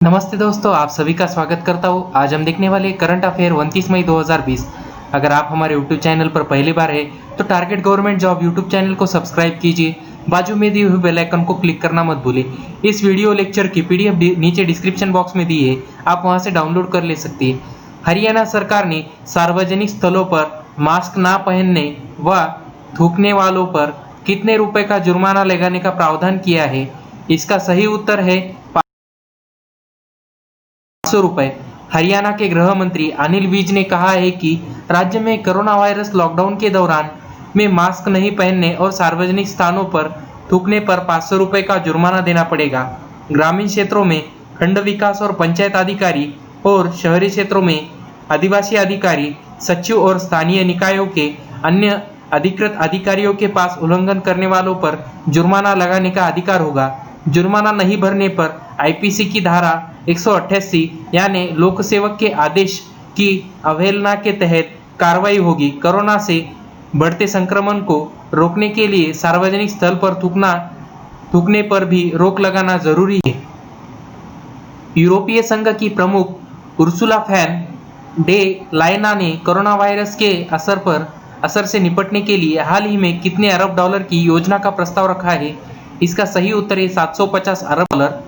नमस्ते दोस्तों, आप सभी का स्वागत करता हूँ। आज हम देखने वाले करंट अफेयर 29 मई 2020। अगर आप हमारे यूट्यूब चैनल पर पहली बार है तो target government job YouTube channel को सब्सक्राइब कीजिए, बाजू में दिए हुए बेल आइकन को क्लिक करना मत भूलें। इस वीडियो लेक्चर की पीडीएफ नीचे डिस्क्रिप्शन बॉक्स में दी है, आप वहां से डाउनलोड कर ले सकती है। हरियाणा सरकार ने सार्वजनिक स्थलों पर मास्क ना पहनने व थूकने वालों पर कितने रुपए का जुर्माना लगाने का प्रावधान किया है? इसका सही उत्तर है 500 रुपए। हरियाणा के गृह मंत्री अनिल विज ने कहा है कि राज्य में कोरोना वायरस लॉकडाउन के दौरान में मास्क नहीं पहनने और सार्वजनिक स्थानों पर थूकने पर 500 रुपए का जुर्माना देना पड़ेगा। ग्रामीण क्षेत्रों में खंड विकास और पंचायत अधिकारी और शहरी क्षेत्रों में आदिवासी अधिकारी, सचिव और स्थानीय निकायों के अन्य अधिकृत अधिकारियों के पास उल्लंघन करने वालों पर जुर्माना लगाने का अधिकार होगा। जुर्माना नहीं भरने पर आईपीसी की धारा 188 यानी लोक सेवक के आदेश की अवहेलना के तहत कार्रवाई होगी। कोरोना से बढ़ते संक्रमण को रोकने के लिए सार्वजनिक स्थल पर थूकने पर भी रोक लगाना जरूरी है। यूरोपीय संघ की प्रमुख उर्सुला फैन डे लायना ने कोरोना वायरस के असर से निपटने के लिए हाल ही में कितने अरब डॉलर की योजना का प्रस्ताव रखा है? इसका सही उत्तर है 750 अरब डॉलर।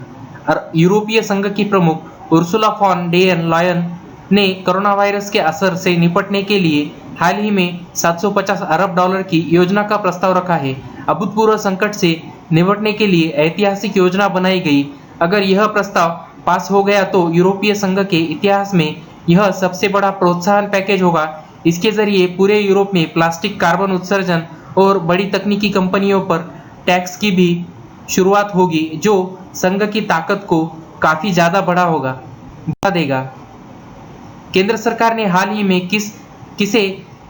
यूरोपीय संघ की प्रमुख उर्सुला फॉन डेर लायन ने कोरोना वायरस के असर से निपटने के लिए हाल ही में 750 अरब डॉलर की योजना का प्रस्ताव रखा है। अभूतपूर्व संकट से निपटने के लिए ऐतिहासिक योजना बनाई गई। अगर यह प्रस्ताव पास हो गया तो यूरोपीय संघ के इतिहास में यह सबसे बड़ा प्रोत्साहन पैकेज होगा। इसके जरिए पूरे यूरोप में प्लास्टिक, कार्बन उत्सर्जन और बड़ी तकनीकी कंपनियों पर टैक्स की भी शुरुआत होगी, जो संघ की ताकत को काफी ज्यादा बढ़ा देगा। केंद्र सरकार ने हाल ही में किसे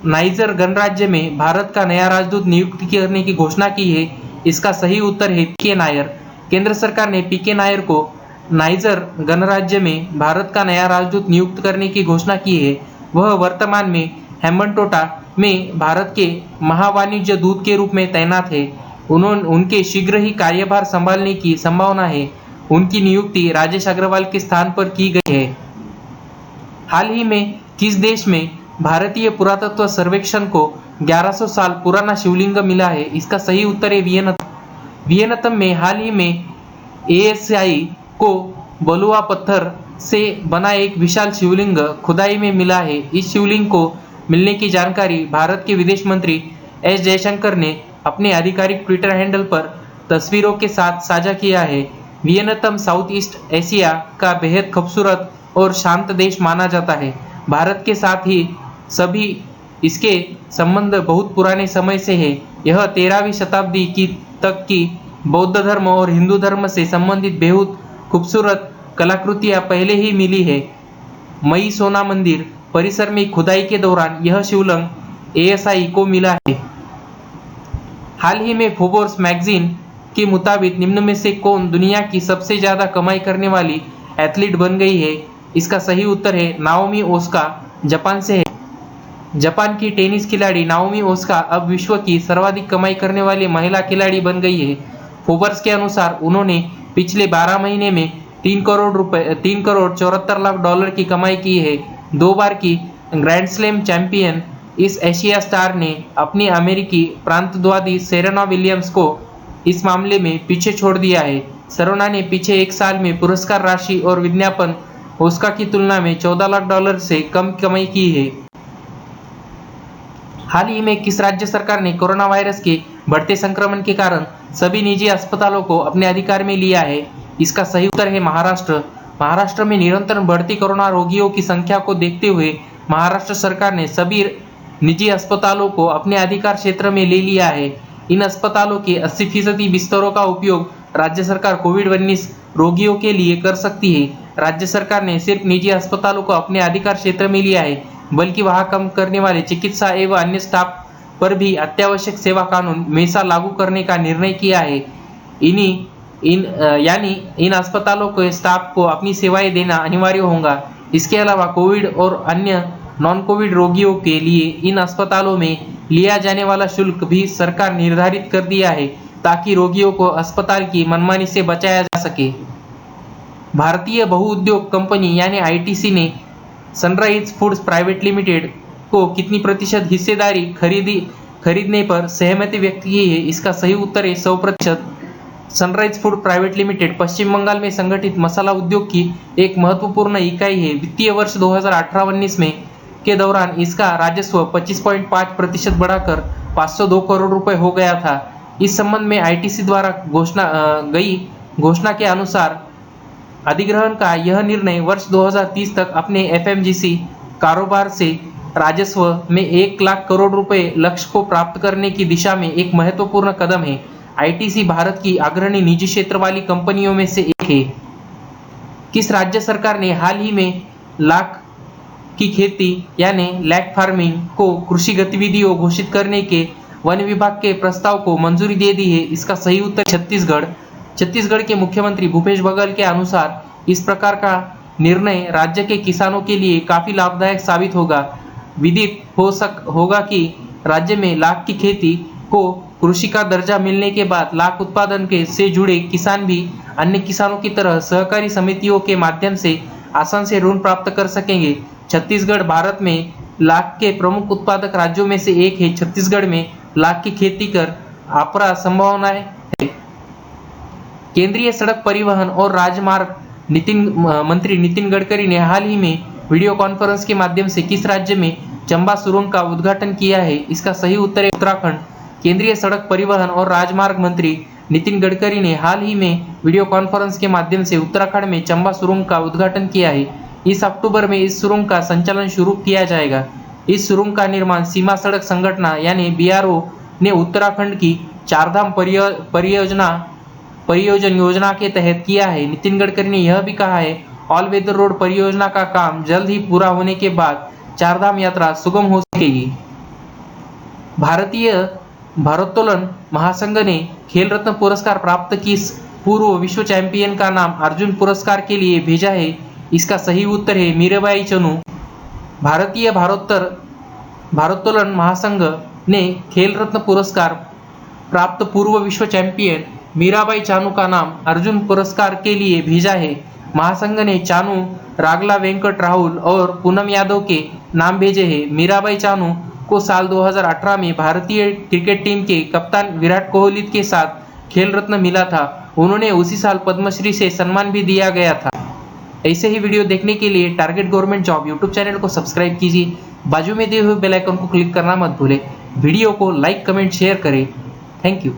नाइजर गणराज्य में भारत का नया राजदूत नियुक्त करने की घोषणा की है? इसका सही उत्तर है पीके नायर। केंद्र सरकार ने पीके नायर को नाइजर गणराज्य में भारत का नया राजदूत नियुक्त करने की घोषणा की है। वह वर्तमान में हेम्बनटोटा में भारत के महावाणिज्य दूत के रूप में तैनात है। उनके शीघ्र ही कार्यभार संभालने की संभावना है। उनकी नियुक्ति राजेश अग्रवाल के स्थान पर की गई है। हाल ही में किस देश में भारतीय पुरातत्व सर्वेक्षण को 1100 साल पुराना शिवलिंग मिला है? इसका सही उत्तर है वियतनाम में हाल ही में एएसआई को बलुआ पत्थर से बना एक विशाल शिवलिंग खुदाई में मिला है। इस शिवलिंग को मिलने की जानकारी भारत के विदेश मंत्री एस जयशंकर ने अपने आधिकारिक ट्विटर हैंडल पर तस्वीरों के साथ साझा किया है। वियतनाम साउथ ईस्ट एशिया का बेहद खूबसूरत और शांत देश माना जाता है। भारत के साथ ही सभी इसके संबंध बहुत पुराने समय से है। यह 13वीं शताब्दी तक की बौद्ध धर्म और हिंदू धर्म से संबंधित बेहद खूबसूरत कलाकृतियां पहले ही मिली है। मई सोना मंदिर परिसर में खुदाई के दौरान यह शिवलिंग एएसआई को मिला है। हाल ही में फोर्ब्स मैगजीन के मुताबिक निम्न में से कौन दुनिया की सबसे ज्यादा कमाई करने वाली एथलीट बन गई है? इसका सही उत्तर है नाओमी ओसाका, जापान से है। जापान की टेनिस खिलाड़ी नाओमी ओसाका अब विश्व की सर्वाधिक कमाई करने वाली महिला खिलाड़ी बन गई है। फोर्ब्स के अनुसार उन्होंने पिछले 12 महीने में 3 करोड़ 74 लाख डॉलर की कमाई की है। 2 बार की ग्रैंड स्लैम चैंपियन इस एशिया स्टार ने अपनी अमेरिकी प्रांतवादी सेरेना विलियम्स को इस मामले में पीछे छोड़ दिया है। सेरेना ने पिछले 1 साल में पुरस्कार राशि और विज्ञापन ओसाका की तुलना में 14 लाख डॉलर से कम कमाई की है। हाल ही में किस राज्य सरकार ने कोरोना वायरस के बढ़ते संक्रमण के कारण सभी निजी अस्पतालों को अपने अधिकार में लिया है? इसका सही उत्तर है महाराष्ट्र। महाराष्ट्र में निरंतर बढ़ती कोरोना रोगियों की संख्या को देखते हुए महाराष्ट्र सरकार ने सभी निजी अस्पतालों को अपने अधिकार क्षेत्र में ले लिया है। इन अस्पतालों के 80% बिस्तरों का उपयोग राज्य सरकार कोविड-19 रोगियों के लिए कर सकती है। राज्य सरकार ने सिर्फ निजी अस्पतालों को अपने अधिकार क्षेत्र में लिया है, बल्कि वहां काम करने वाले चिकित्सा एवं अन्य स्टाफ पर भी अत्यावश्यक सेवा कानून मेसा लागू करने का निर्णय किया है। इन अस्पतालों के स्टाफ को अपनी सेवाएं देना अनिवार्य होगा। इसके अलावा कोविड और अन्य नॉन कोविड रोगियों के लिए इन अस्पतालों में लिया जाने वाला शुल्क भी सरकार निर्धारित कर दिया है, ताकि रोगियों को अस्पताल की मनमानी से बचाया जा सके। भारतीय बहुउद्योग कंपनी यानी आईटीसी ने सनराइज फूड्स प्राइवेट लिमिटेड को कितनी प्रतिशत हिस्सेदारी खरीदने पर सहमति व्यक्त की है? इसका सही उत्तर है 100%। सनराइज फूड प्राइवेट लिमिटेड पश्चिम बंगाल में संगठित मसाला उद्योग की एक महत्वपूर्ण इकाई है। वित्तीय वर्ष 2018-19 में के दौरान इसका राजस्व 25.5% बढ़ाकर 502 करोड़ रुपए हो गया था। इस संबंध में आईटीसी द्वारा घोषणा के अनुसार अधिग्रहण का यह निर्णय वर्ष 2030 तक अपने एफएमजीसी कारोबार से राजस्व में 1 लाख करोड़ रुपए लक्ष्य को प्राप्त करने की दिशा में एक महत्वपूर्ण कदम है। आईटीसी भारत की अग्रणी निजी क्षेत्र वाली कंपनियों में से एक है। किस राज्य सरकार ने हाल ही में लाख की खेती यानी लैक फार्मिंग को कृषि गतिविधियों घोषित करने के वन विभाग के प्रस्ताव को मंजूरी दे दी है? इसका सही उत्तर छत्तीसगढ़। छत्तीसगढ़ के मुख्यमंत्री भूपेश बघेल के अनुसार इस प्रकार का निर्णय राज्य के किसानों के लिए काफी लाभदायक साबित होगा। विदित होगा कि राज्य में लाख की खेती को कृषि का दर्जा मिलने के बाद लाख उत्पादन से जुड़े किसान भी अन्य किसानों की तरह सहकारी समितियों के माध्यम से आसान से ऋण प्राप्त कर सकेंगे। छत्तीसगढ़ भारत में लाख के प्रमुख उत्पादक राज्यों में से एक है। छत्तीसगढ़ में लाख की खेती कर अपार संभावनाएं है। केंद्रीय सड़क परिवहन और राजमार्ग मंत्री नितिन गडकरी ने हाल ही में वीडियो कॉन्फ्रेंस के माध्यम से किस राज्य में चंबा सुरंग का उद्घाटन किया है? इसका सही उत्तर है उत्तराखंड। केंद्रीय सड़क परिवहन और राजमार्ग मंत्री नितिन गडकरी ने हाल ही में वीडियो कॉन्फ्रेंस के माध्यम से उत्तराखंड में चंबा सुरंग का उद्घाटन किया है। इस अक्टूबर में इस सुरंग का संचालन शुरू किया जाएगा। इस सुरंग का निर्माण सीमा सड़क संगठन यानी बीआरओ ने उत्तराखंड की चारधाम परियोजना योजना के तहत किया है। नितिन गडकरी ने यह भी कहा है ऑल वेदर रोड परियोजना का काम जल्द ही पूरा होने के बाद चारधाम यात्रा सुगम हो सकेगी। भारतीय भारोत्तोलन महासंघ ने खेल रत्न पुरस्कार प्राप्त किस पूर्व विश्व चैंपियन का नाम अर्जुन पुरस्कार के लिए भेजा है? इसका सही उत्तर है मीराबाई चानू। भारतीय भारोत्तोलन महासंघ ने खेल रत्न पुरस्कार प्राप्त पूर्व विश्व चैंपियन मीराबाई चानू का नाम अर्जुन पुरस्कार के लिए भेजा है। महासंघ ने चानू, रागला वेंकट राहुल और पूनम यादव के नाम भेजे हैं। मीराबाई चानू को साल 2018 में भारतीय क्रिकेट टीम के कप्तान विराट कोहली के साथ खेल रत्न मिला था। उन्होंने उसी साल पद्मश्री से सम्मान भी दिया गया था। ऐसे ही वीडियो देखने के लिए target government job YouTube channel को सब्सक्राइब कीजिए। बाजू में दिए हुए बेल आइकन को क्लिक करना मत भूलें। वीडियो को लाइक, कमेंट, शेयर करें। Thank you.